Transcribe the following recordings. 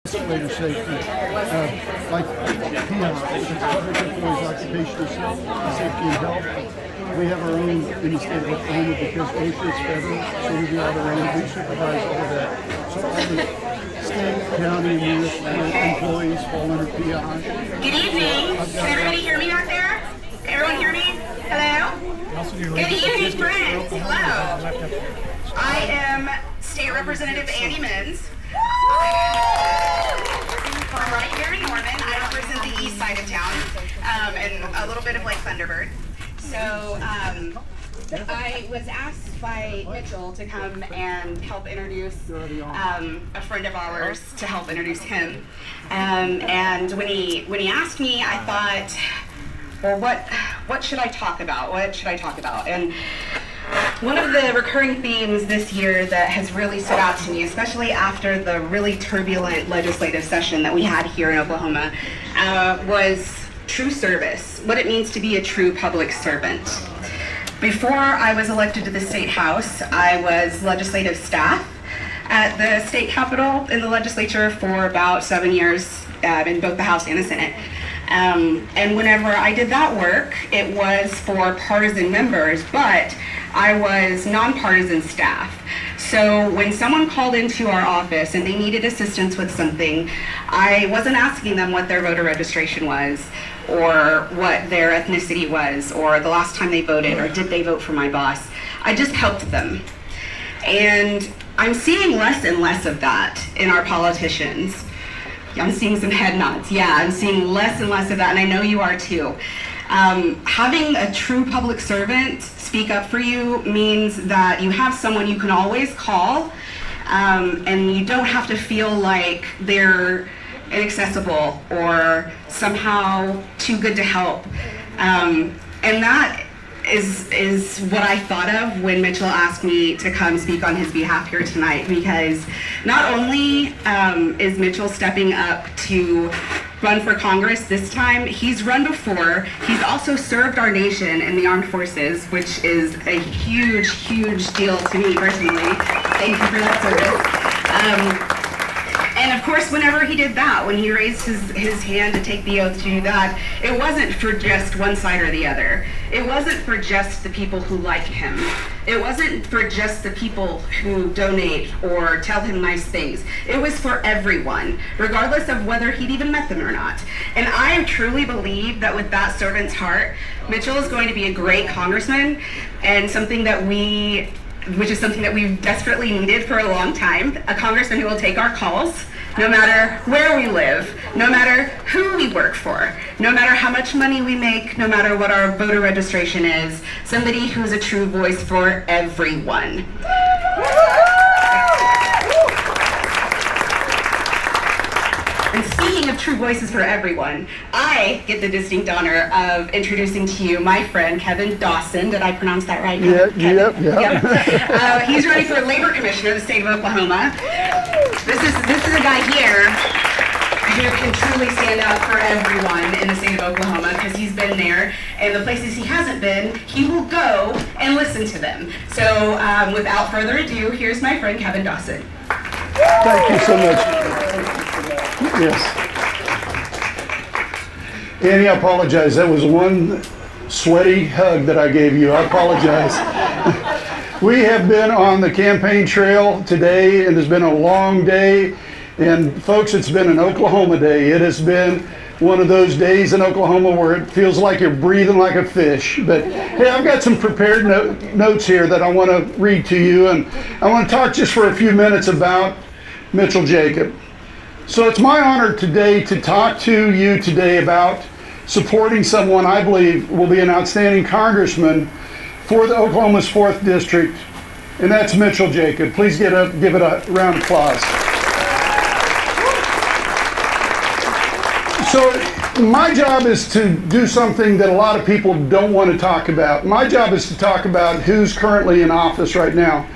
Later safety, like PEOC, Public Employees Occupational Safety and Health. We have our own in the state of Oklahoma because OSHA is federal, so we do all our own. We supervise all of that. So all the state, county, and municipal employees fall under PEOC. Good evening. Can everybody hear me back there? Everyone hear me? Hello? Good evening, friends. Hello. I am State Representative Andy Menz. I'm right here in Norman. I represent the east side of town and a little bit of Lake Thunderbird. So I was asked by Mitchell to come and help introduce a friend of ours to help introduce him. And when he asked me, I thought, well, what should I talk about? What should I talk about? And one of the recurring themes this year that has really stood out to me, especially after the really turbulent legislative session that we had here in Oklahoma, was true service, what it means to be a true public servant. Before I was elected to the State House, I was legislative staff at the state capitol in the legislature for about 7 years in both the House and the Senate. And whenever I did that work, it was for partisan members, but I was nonpartisan staff. So when someone called into our office and they needed assistance with something, I wasn't asking them what their voter registration was, or what their ethnicity was, or the last time they voted, or did they vote for my boss. I just helped them. And I'm seeing less and less of that in our politicians. I'm seeing some head nods. Yeah, I'm seeing less and less of that, and I know you are too. Having a true public servant speak up for you means that you have someone you can always call, and you don't have to feel like they're inaccessible or somehow too good to help. And that is what I thought of when Mitchell asked me to come speak on his behalf here tonight, because not only is Mitchell stepping up to run for Congress this time, he's run before. He's also served our nation in the armed forces, which is a huge, huge deal to me personally. Thank you for that service. And of course, whenever he did that, when he raised his hand to take the oath to do that, it wasn't for just one side or the other. It wasn't for just the people who like him. It wasn't for just the people who donate or tell him nice things. It was for everyone, regardless of whether he'd even met them or not. And I truly believe that with that servant's heart, Mitchell is going to be a great congressman, and which is something that we've desperately needed for a long time, a congressman who will take our calls, no matter where we live, no matter who we work for, no matter how much money we make, no matter what our voter registration is, somebody who's a true voice for everyone. And speaking of true voices for everyone, I get the distinct honor of introducing to you my friend Kevin Dawson. Did I pronounce that right? Yep. He's running for Labor Commissioner of the state of Oklahoma. This is a guy here who can truly stand up for everyone in the state of Oklahoma, because he's been there, and the places he hasn't been, he will go and listen to them. So without further ado, here's my friend Kevin Dawson. Thank you so much. Yes. Annie, I apologize. That was one sweaty hug that I gave you. I apologize. We have been on the campaign trail today, and it's been a long day. And folks, it's been an Oklahoma day. It has been one of those days in Oklahoma where it feels like you're breathing like a fish. But hey, I've got some prepared notes here that I want to read to you, and I want to talk just for a few minutes about Mitchell Jacob. So it's my honor today to talk to you today about supporting someone I believe will be an outstanding congressman for the Oklahoma's 4th District, and that's Mitchell Jacob. Please give it a round of applause. So my job is to do something that a lot of people don't want to talk about. My job is to talk about who's currently in office right now.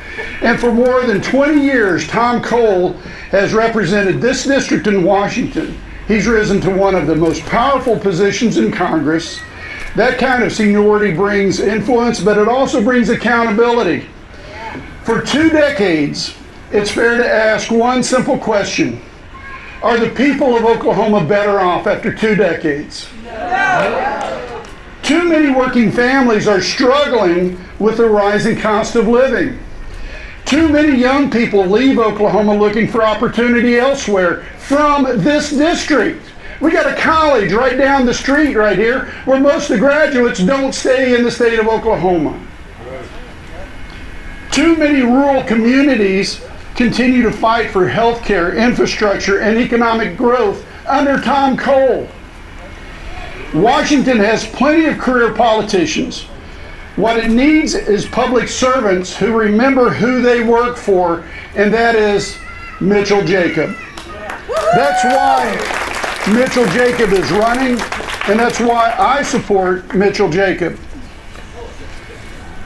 And for more than 20 years, Tom Cole has represented this district in Washington. He's risen to one of the most powerful positions in Congress. That kind of seniority brings influence, but it also brings accountability. For 2 decades, it's fair to ask one simple question. Are the people of Oklahoma better off after 2 decades? No. Too many working families are struggling with the rising cost of living. Too many young people leave Oklahoma looking for opportunity elsewhere from this district. We got a college right down the street right here where most of the graduates don't stay in the state of Oklahoma. Too many rural communities continue to fight for health care, infrastructure, and economic growth under Tom Cole. Washington has plenty of career politicians. What it needs is public servants who remember who they work for, and that is Mitchell Jacob. That's why Mitchell Jacob is running, and that's why I support Mitchell Jacob.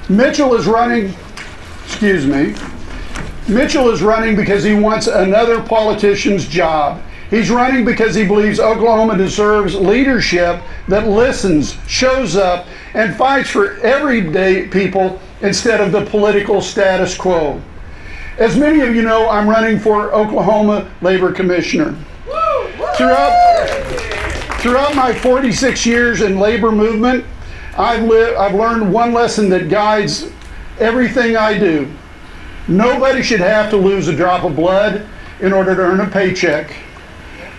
Mitchell is running because he wants another politician's job. He's running because he believes Oklahoma deserves leadership that listens, shows up, and fights for everyday people instead of the political status quo. As many of you know, I'm running for Oklahoma Labor Commissioner. Throughout my 46 years in labor movement, I've learned one lesson that guides everything I do. Nobody should have to lose a drop of blood in order to earn a paycheck.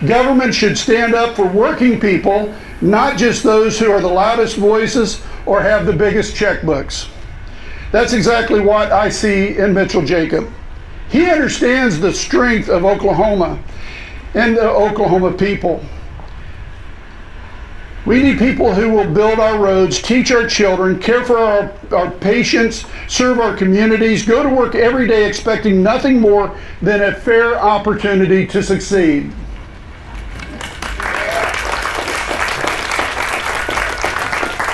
Government should stand up for working people, not just those who are the loudest voices or have the biggest checkbooks. That's exactly what I see in Mitchell Jacob. He understands the strength of Oklahoma and the Oklahoma people. We need people who will build our roads, teach our children, care for our patients, serve our communities, go to work every day expecting nothing more than a fair opportunity to succeed.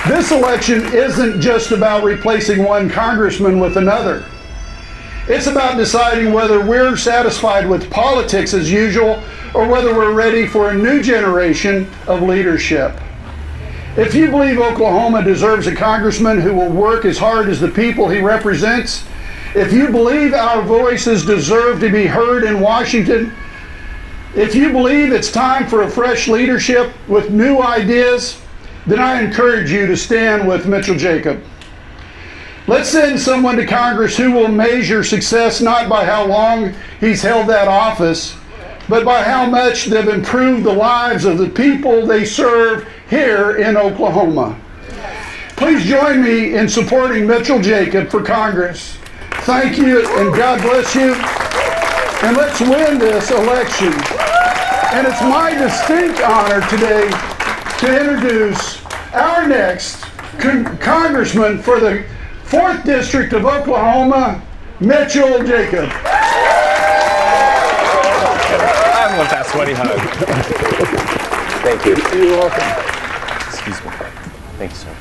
This election isn't just about replacing one congressman with another. It's about deciding whether we're satisfied with politics as usual or whether we're ready for a new generation of leadership. If you believe Oklahoma deserves a congressman who will work as hard as the people he represents, if you believe our voices deserve to be heard in Washington, if you believe it's time for a fresh leadership with new ideas, then I encourage you to stand with Mitchell Jacob. Let's send someone to Congress who will measure success not by how long he's held that office, but by how much they've improved the lives of the people they serve here in Oklahoma. Please join me in supporting Mitchell Jacob for Congress. Thank you, and God bless you. And let's win this election. And it's my distinct honor today to introduce our next congressman for the 4th District of Oklahoma, Mitchell Jacob. I love that sweaty hug. Thank you. You're welcome. Excuse me. Thank you, sir.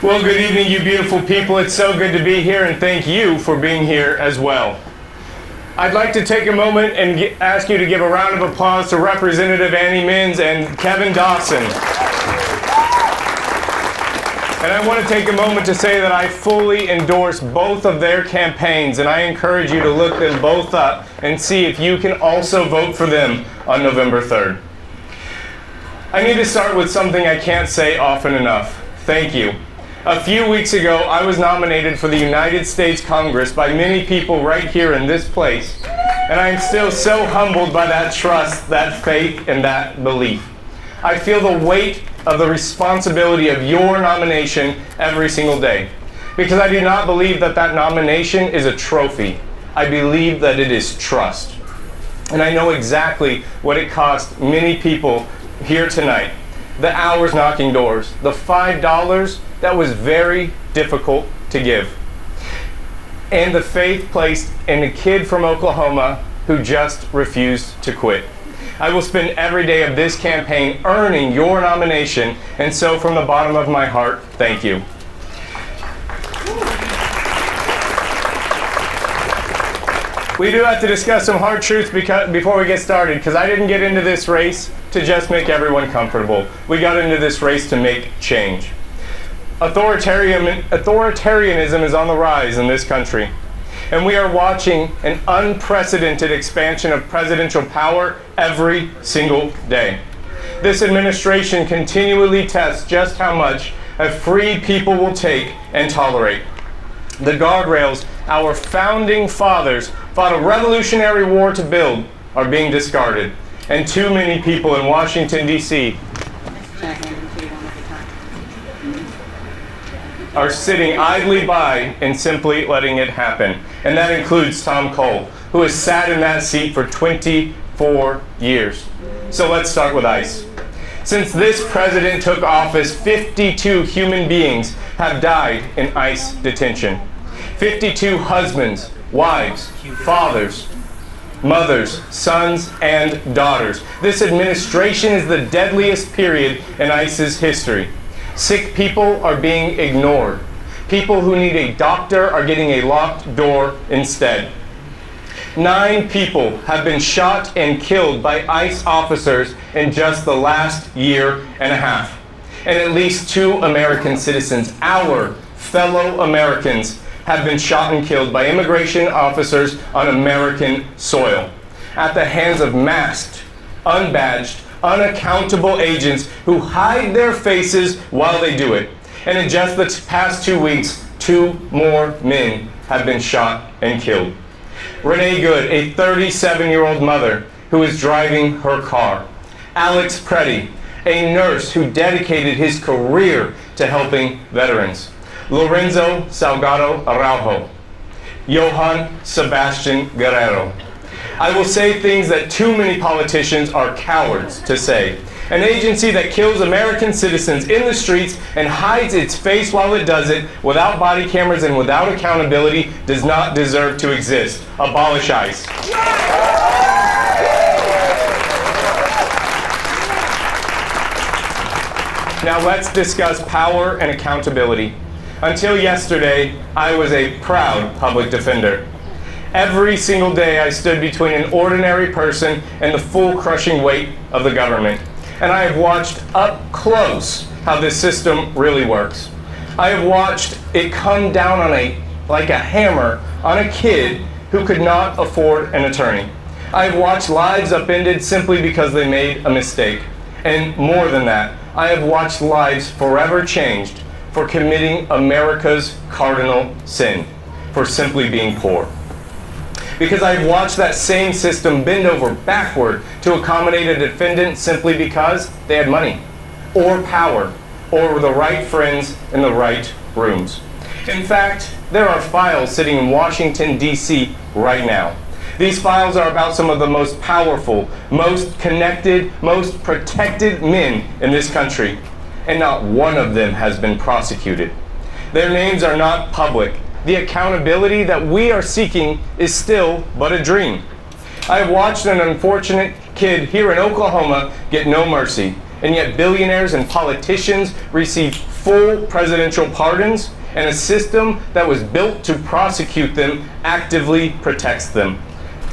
Well, good evening, you beautiful people. It's so good to be here, and thank you for being here as well. I'd like to take a moment and ask you to give a round of applause to Representative Menz and Kevin Dawson. And I want to take a moment to say that I fully endorse both of their campaigns, and I encourage you to look them both up and see if you can also vote for them on November 3rd. I need to start with something I can't say often enough. Thank you. A few weeks ago, I was nominated for the United States Congress by many people right here in this place, and I am still so humbled by that trust, that faith, and that belief. I feel the weight of the responsibility of your nomination every single day, because I do not believe that that nomination is a trophy. I believe that it is trust. And I know exactly what it cost many people here tonight. The hours knocking doors, the $5 that was very difficult to give, and the faith placed in a kid from Oklahoma who just refused to quit. I will spend every day of this campaign earning your nomination, and so from the bottom of my heart, thank you. We do have to discuss some hard truths before we get started, because I didn't get into this race to just make everyone comfortable. We got into this race to make change. Authoritarianism is on the rise in this country. And we are watching an unprecedented expansion of presidential power every single day. This administration continually tests just how much a free people will take and tolerate. The guardrails our founding fathers fought a revolutionary war to build are being discarded. And too many people in Washington, D.C. are sitting idly by and simply letting it happen. And that includes Tom Cole, who has sat in that seat for 24 years. So let's start with ICE. Since this president took office, 52 human beings have died in ICE detention. 52 husbands, wives, fathers, mothers, sons, and daughters. This administration is the deadliest period in ICE's history. Sick people are being ignored. People who need a doctor are getting a locked door instead. 9 people have been shot and killed by ICE officers in just the last year and a half. And at least 2 American citizens, our fellow Americans, have been shot and killed by immigration officers on American soil at the hands of masked, unbadged, unaccountable agents who hide their faces while they do it. And in just the past 2 weeks, 2 more men have been shot and killed. Renee Good, a 37-year-old mother who is driving her car. Alex Preddy, a nurse who dedicated his career to helping veterans. Lorenzo Salgado Araujo. Johann Sebastian Guerrero. I will say things that too many politicians are cowards to say. An agency that kills American citizens in the streets and hides its face while it does it, without body cameras and without accountability, does not deserve to exist. Abolish ICE. Now let's discuss power and accountability. Until yesterday, I was a proud public defender. Every single day I stood between an ordinary person and the full crushing weight of the government. And I have watched up close how this system really works. I have watched it come down like a hammer on a kid who could not afford an attorney. I have watched lives upended simply because they made a mistake. And more than that, I have watched lives forever changed for committing America's cardinal sin, for simply being poor. Because I've watched that same system bend over backward to accommodate a defendant simply because they had money, or power, or the right friends in the right rooms. In fact, there are files sitting in Washington, D.C. right now. These files are about some of the most powerful, most connected, most protected men in this country, and not one of them has been prosecuted. Their names are not public. The accountability that we are seeking is still but a dream. I have watched an unfortunate kid here in Oklahoma get no mercy, and yet billionaires and politicians receive full presidential pardons, and a system that was built to prosecute them actively protects them.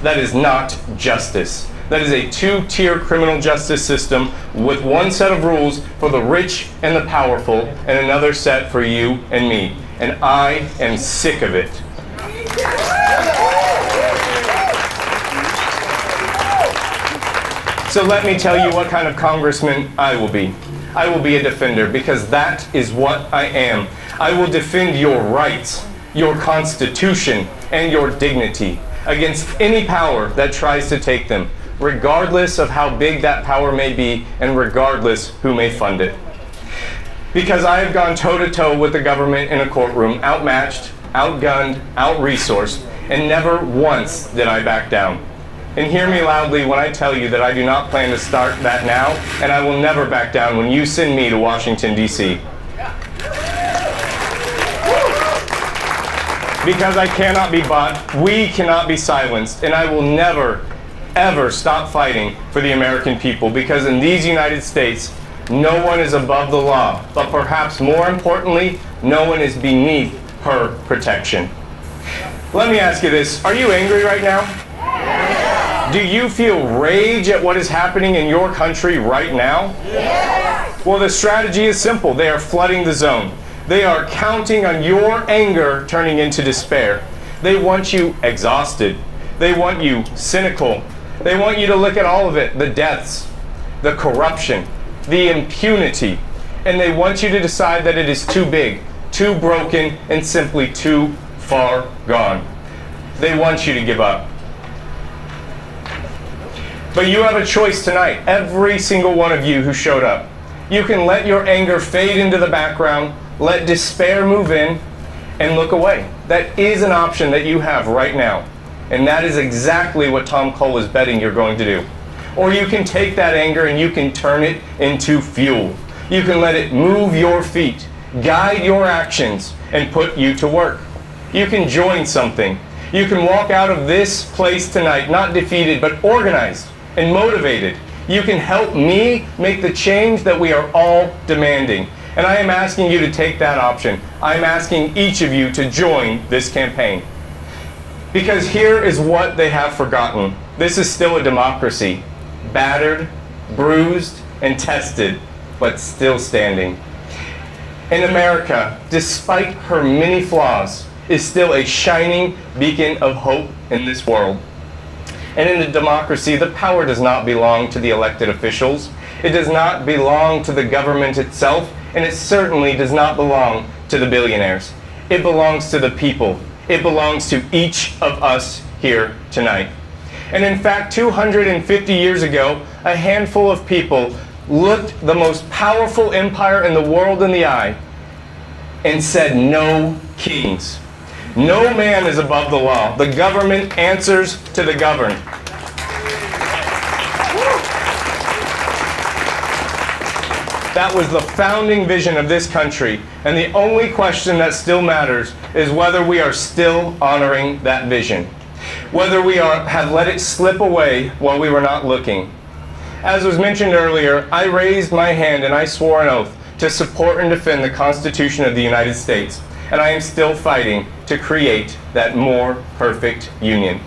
That is not justice. That is a 2-tier criminal justice system with one set of rules for the rich and the powerful and another set for you and me. And I am sick of it. So let me tell you what kind of congressman I will be. I will be a defender because that is what I am. I will defend your rights, your constitution, and your dignity against any power that tries to take them, regardless of how big that power may be and regardless who may fund it. Because I have gone toe-to-toe with the government in a courtroom, outmatched, outgunned, out-resourced, and never once did I back down. And hear me loudly when I tell you that I do not plan to start that now, and I will never back down when you send me to Washington, D.C. Because I cannot be bought, we cannot be silenced, and I will never, ever stop fighting for the American people, because in these United States, no one is above the law, but perhaps more importantly, no one is beneath her protection. Let me ask you this, are you angry right now? Yes. Do you feel rage at what is happening in your country right now? Yes. Well, the strategy is simple. They are flooding the zone. They are counting on your anger turning into despair. They want you exhausted. They want you cynical. They want you to look at all of it, the deaths, the corruption, the impunity, and they want you to decide that it is too big, too broken, and simply too far gone. They want you to give up. But you have a choice tonight, every single one of you who showed up. You can let your anger fade into the background, let despair move in, and look away. That is an option that you have right now. And that is exactly what Tom Cole is betting you're going to do. Or you can take that anger and you can turn it into fuel. You can let it move your feet, guide your actions, and put you to work. You can join something. You can walk out of this place tonight not defeated, but organized and motivated. You can help me make the change that we are all demanding. And I am asking you to take that option. I'm asking each of you to join this campaign. Because here is what they have forgotten. This is still a democracy. Battered, bruised, and tested, but still standing. And America, despite her many flaws, is still a shining beacon of hope in this world. And in a democracy, the power does not belong to the elected officials. It does not belong to the government itself, and it certainly does not belong to the billionaires. It belongs to the people. It belongs to each of us here tonight. And in fact, 250 years ago, a handful of people looked the most powerful empire in the world in the eye and said, "No kings. No man is above the law. The government answers to the governed." That was the founding vision of this country, and the only question that still matters is whether we are still honoring that vision, whether we have let it slip away while we were not looking. As was mentioned earlier, I raised my hand and I swore an oath to support and defend the Constitution of the United States, and I am still fighting to create that more perfect union.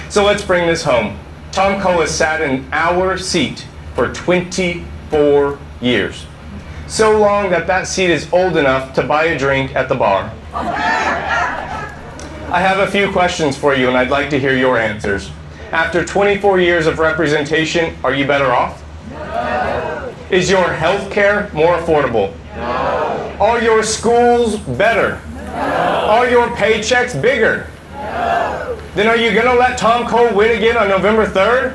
So let's bring this home. Tom Cole has sat in our seat for 24 years. So long that that seat is old enough to buy a drink at the bar. I have a few questions for you and I'd like to hear your answers. After 24 years of representation, are you better off? No. Is your health care more affordable? No. Are your schools better? No. Are your paychecks bigger? No. Then are you going to let Tom Cole win again on November 3rd?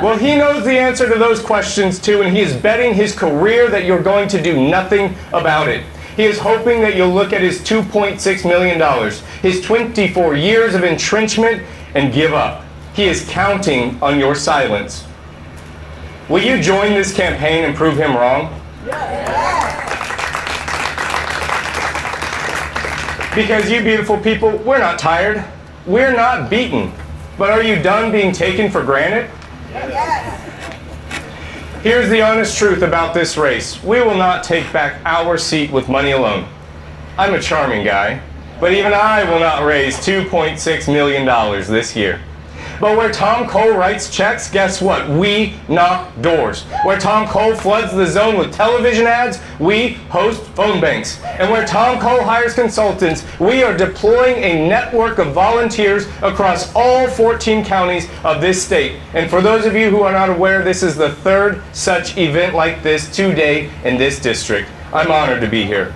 Well, he knows the answer to those questions too, and he is betting his career that you're going to do nothing about it. He is hoping that you'll look at his $2.6 million, his 24 years of entrenchment, and give up. He is counting on your silence. Will you join this campaign and prove him wrong? Because you beautiful people, we're not tired. We're not beaten. But are you done being taken for granted? Here's the honest truth about this race. We will not take back our seat with money alone. I'm a charming guy, but even I will not raise $2.6 million this year. But where Tom Cole writes checks, guess what? We knock doors. Where Tom Cole floods the zone with television ads, we host phone banks. And where Tom Cole hires consultants, we are deploying a network of volunteers across all 14 counties of this state. And for those of you who are not aware, this is the third such event like this today in this district. I'm honored to be here.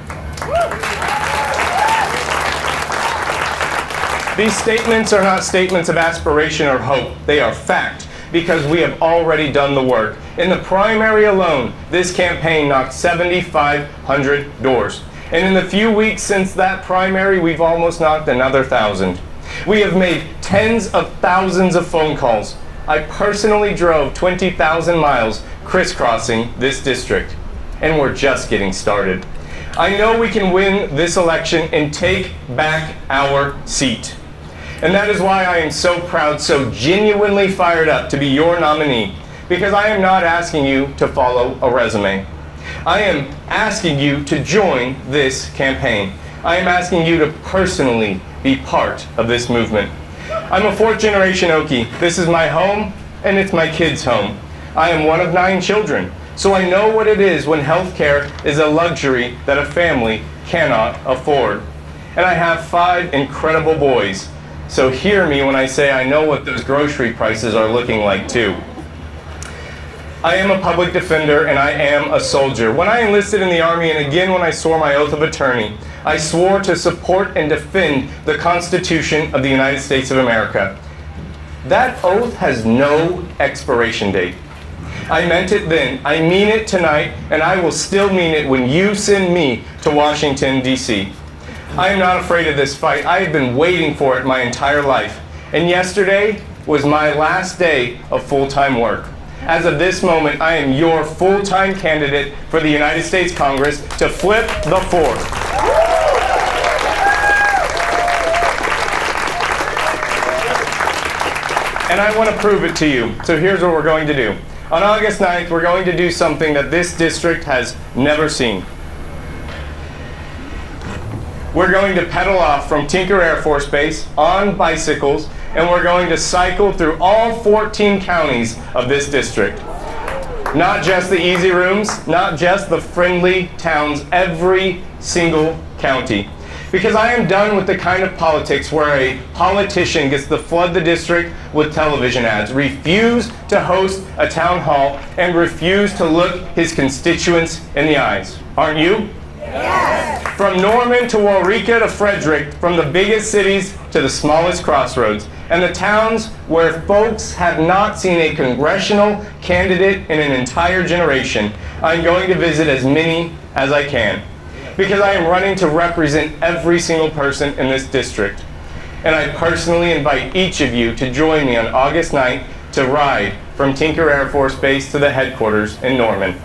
These statements are not statements of aspiration or hope. They are fact, because we have already done the work. In the primary alone, this campaign knocked 7,500 doors. And in the few weeks since that primary, we've almost knocked another 1,000. We have made tens of thousands of phone calls. I personally drove 20,000 miles crisscrossing this district. And we're just getting started. I know we can win this election and take back our seat. And that is why I am so proud, so genuinely fired up to be your nominee, because I am not asking you to follow a resume. I am asking you to join this campaign. I am asking you to personally be part of this movement. I'm a fourth generation Okie. This is my home, and it's my kids' home. I am one of 9 children, so I know what it is when health care is a luxury that a family cannot afford. And I have 5 incredible boys. So hear me when I say I know what those grocery prices are looking like too. I am a public defender and I am a soldier. When I enlisted in the Army and again when I swore my oath of attorney, I swore to support and defend the Constitution of the United States of America. That oath has no expiration date. I meant it then, I mean it tonight, and I will still mean it when you send me to Washington, D.C. I am not afraid of this fight. I have been waiting for it my entire life. And yesterday was my last day of full-time work. As of this moment, I am your full-time candidate for the United States Congress to flip the 4th. And I want to prove it to you. So here's what we're going to do. On August 9th, we're going to do something that this district has never seen. We're going to pedal off from Tinker Air Force Base on bicycles, and we're going to cycle through all 14 counties of this district. Not just the easy rooms, not just the friendly towns, every single county. Because I am done with the kind of politics where a politician gets to flood the district with television ads, refuse to host a town hall, and refuse to look his constituents in the eyes. Aren't you? Yes. From Norman to Waurika to Frederick, from the biggest cities to the smallest crossroads, and the towns where folks have not seen a congressional candidate in an entire generation, I'm going to visit as many as I can. Because I am running to represent every single person in this district. And I personally invite each of you to join me on August 9th to ride from Tinker Air Force Base to the headquarters in Norman.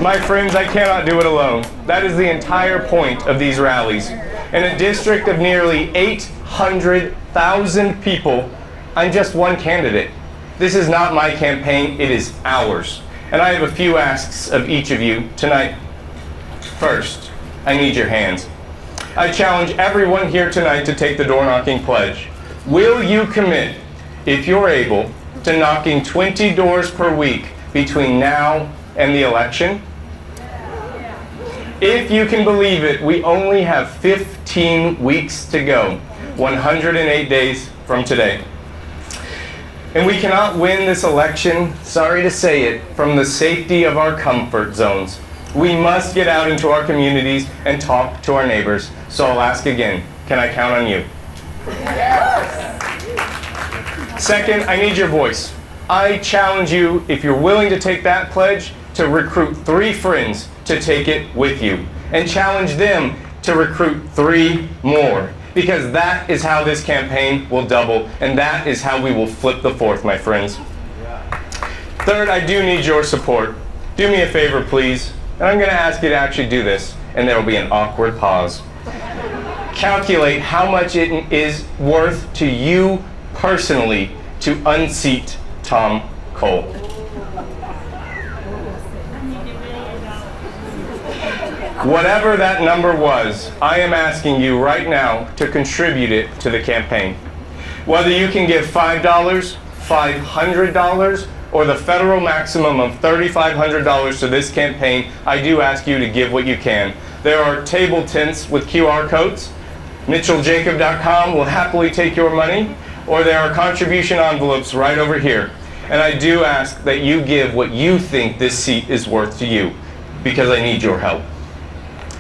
My friends, I cannot do it alone. That is the entire point of these rallies. In a district of nearly 800,000 people, I'm just one candidate. This is not my campaign, it is ours. And I have a few asks of each of you tonight. First, I need your hands. I challenge everyone here tonight to take the door knocking pledge. Will you commit, if you're able, to knocking 20 doors per week between now and the election? If you can believe it, we only have 15 weeks to go, 108 days from today. And we cannot win this election, sorry to say it, from the safety of our comfort zones. We must get out into our communities and talk to our neighbors. So I'll ask again, can I count on you? Yes. Second, I need your voice. I challenge you, if you're willing to take that pledge, to recruit 3 friends to take it with you. And challenge them to recruit 3 more. Because that is how this campaign will double, and that is how we will flip the 4th, my friends. Third, I do need your support. Do me a favor, please. And I'm going to ask you to actually do this, and there will be an awkward pause. Calculate how much it is worth to you personally to unseat Tom Cole. Whatever that number was, I am asking you right now to contribute it to the campaign. Whether you can give $5, $500, or the federal maximum of $3,500 to this campaign, I do ask you to give what you can. There are table tents with QR codes. MitchellJacob.com will happily take your money, or there are contribution envelopes right over here. And I do ask that you give what you think this seat is worth to you, because I need your help.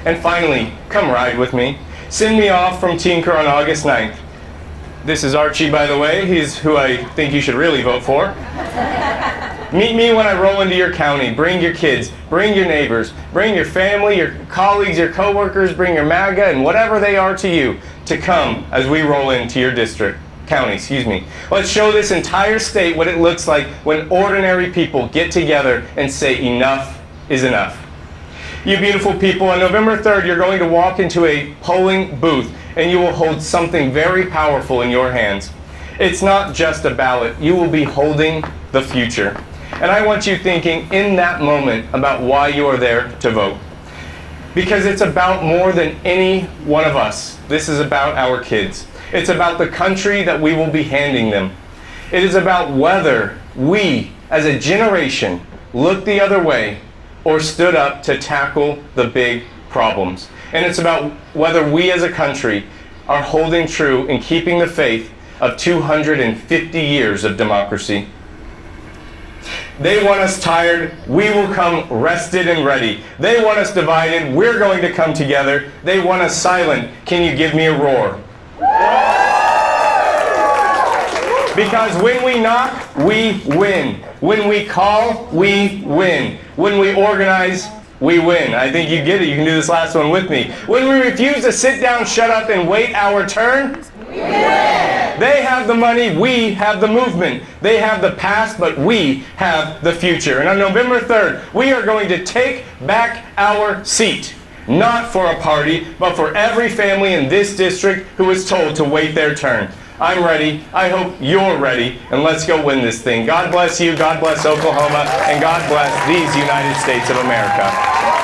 And finally, come ride with me. Send me off from Tinker on August 9th. This is Archie, by the way. He's who I think you should really vote for. Meet me when I roll into your county. Bring your kids, bring your neighbors, bring your family, your colleagues, your coworkers, bring your MAGA and whatever they are to you to come as we roll into your county. Let's show this entire state what it looks like when ordinary people get together and say enough is enough. You beautiful people, on November 3rd, you're going to walk into a polling booth and you will hold something very powerful in your hands. It's not just a ballot. You will be holding the future. And I want you thinking in that moment about why you are there to vote. Because it's about more than any one of us. This is about our kids. It's about the country that we will be handing them. It is about whether we, as a generation, look the other way or stood up to tackle the big problems. And it's about whether we as a country are holding true and keeping the faith of 250 years of democracy. They want us tired, we will come rested and ready. They want us divided, we're going to come together. They want us silent, can you give me a roar? Because when we knock, we win. When we call, we win. When we organize, we win. I think you get it. You can do this last one with me. When we refuse to sit down, shut up, and wait our turn, we win. They have the money, we have the movement. They have the past, but we have the future. And on November 3rd, we are going to take back our seat. Not for a party, but for every family in this district who was told to wait their turn. I'm ready. I hope you're ready. And let's go win this thing. God bless you. God bless Oklahoma. And God bless these United States of America.